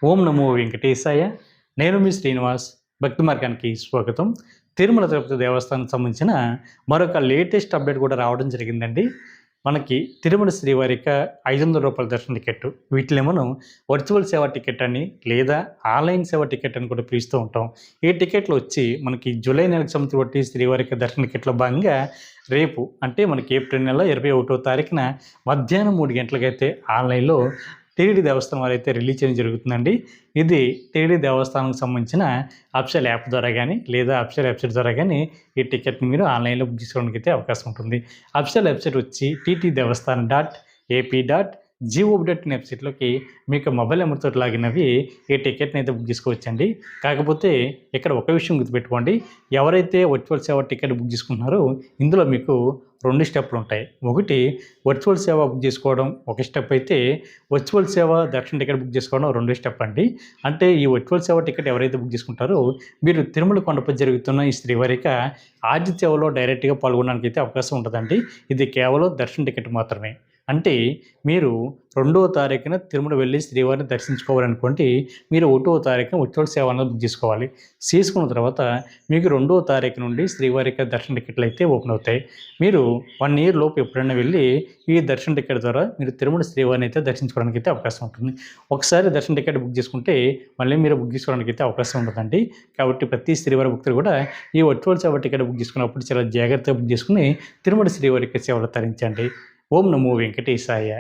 ఓం నమో వెంకటేశాయ. నేను మీ శ్రీనివాస్. భక్తి మార్గానికి స్వాగతం. తిరుమల తిరుపతి దేవస్థానానికి సంబంధించిన మరొక లేటెస్ట్ అప్డేట్ కూడా రావడం జరిగిందండి. మనకి తిరుమల శ్రీవారి యొక్క రూ. 500 దర్శన టికెట్ వీటిని మనం వర్చువల్ సేవ టికెట్ అని లేదా ఆన్లైన్ సేవ టికెట్ అని కూడా పిలుస్తూ ఉంటాం. ఈ టికెట్లు వచ్చి మనకి జూలై నెలకు సంబంధించి శ్రీవారి యొక్క దర్శన టికెట్లో భాగంగా రేపు అంటే మనకి ఏప్రిల్ నెల 21వ తారీఖున మధ్యాహ్నం 3 గంటలకైతే ఆన్లైన్లో టీటీడీ దేవస్థానం వారు అయితే రిలీజ్ చేయడం జరుగుతుందండి. ఇది టీటీడీ దేవస్థానానికి సంబంధించిన అఫిషియల్ యాప్ ద్వారా కానీ లేదా అఫిషియల్ వెబ్సైట్ ద్వారా కానీ ఈ టికెట్ని మీరు ఆన్లైన్లో బుక్ చేసుకోవడానికి అయితే అవకాశం ఉంటుంది. అఫిషియల్ వెబ్సైట్ వచ్చి ttdevaస్థానం.ap.gov.in వెబ్సైట్లోకి మీకు మొబైల్ నెంబర్తో లాగిన్ అవి ఈ టికెట్ని అయితే బుక్ చేసుకోవచ్చండి. కాకపోతే ఇక్కడ ఒక విషయం గుర్తుపెట్టుకోండి, ఎవరైతే వర్చువల్ సేవ టికెట్ బుక్ చేసుకుంటున్నారో ఇందులో మీకు 2 స్టెప్లు ఉంటాయి. ఒకటి వర్చువల్ సేవ బుక్ చేసుకోవడం ఒక స్టెప్ అయితే, వర్చువల్ సేవ దర్శన టికెట్ బుక్ చేసుకోవడం 2 స్టెప్ అండి. అంటే ఈ వర్చువల్ సేవ టికెట్ ఎవరైతే బుక్ చేసుకుంటారో మీరు తిరుమల కొండపై జరుగుతున్న ఈ శ్రీవారి యొక్క ఆర్జిత సేవలో డైరెక్ట్గా పాల్గొనడానికి అయితే అవకాశం ఉంటుందండి. ఇది కేవలం దర్శన టికెట్ మాత్రమే. అంటే మీరు 2వ తారీఖున తిరుమల వెళ్ళి శ్రీవారిని దర్శించుకోవాలనుకోండి, మీరు 1వ తారీఖున వర్చువల్ సేవ అనేది బుక్ చేసుకోవాలి. చేసుకున్న తర్వాత మీకు 2వ తారీఖు నుండి శ్రీవారి యొక్క దర్శన టికెట్లు అయితే ఓపెన్ అవుతాయి. మీరు 1 ఇయర్ లోపు ఎప్పుడైనా వెళ్ళి ఈ దర్శన టికెట్ ద్వారా మీరు తిరుమల శ్రీవారిని అయితే దర్శించుకోవడానికి అయితే అవకాశం ఉంటుంది. ఒకసారి దర్శన టికెట్ బుక్ చేసుకుంటే మళ్ళీ మీరు బుక్ చేసుకోవడానికి అయితే అవకాశం ఉంటుందండి. కాబట్టి ప్రతి శ్రీవారి భక్తులు కూడా ఈ వర్చువల్ సేవ టికెట్ బుక్ చేసుకున్నప్పుడు చాలా జాగ్రత్తగా బుక్ చేసుకుని తిరుమల శ్రీవారి యొక్క సేవలు తరించండి. ఓం నమో వెంకటేశాయ.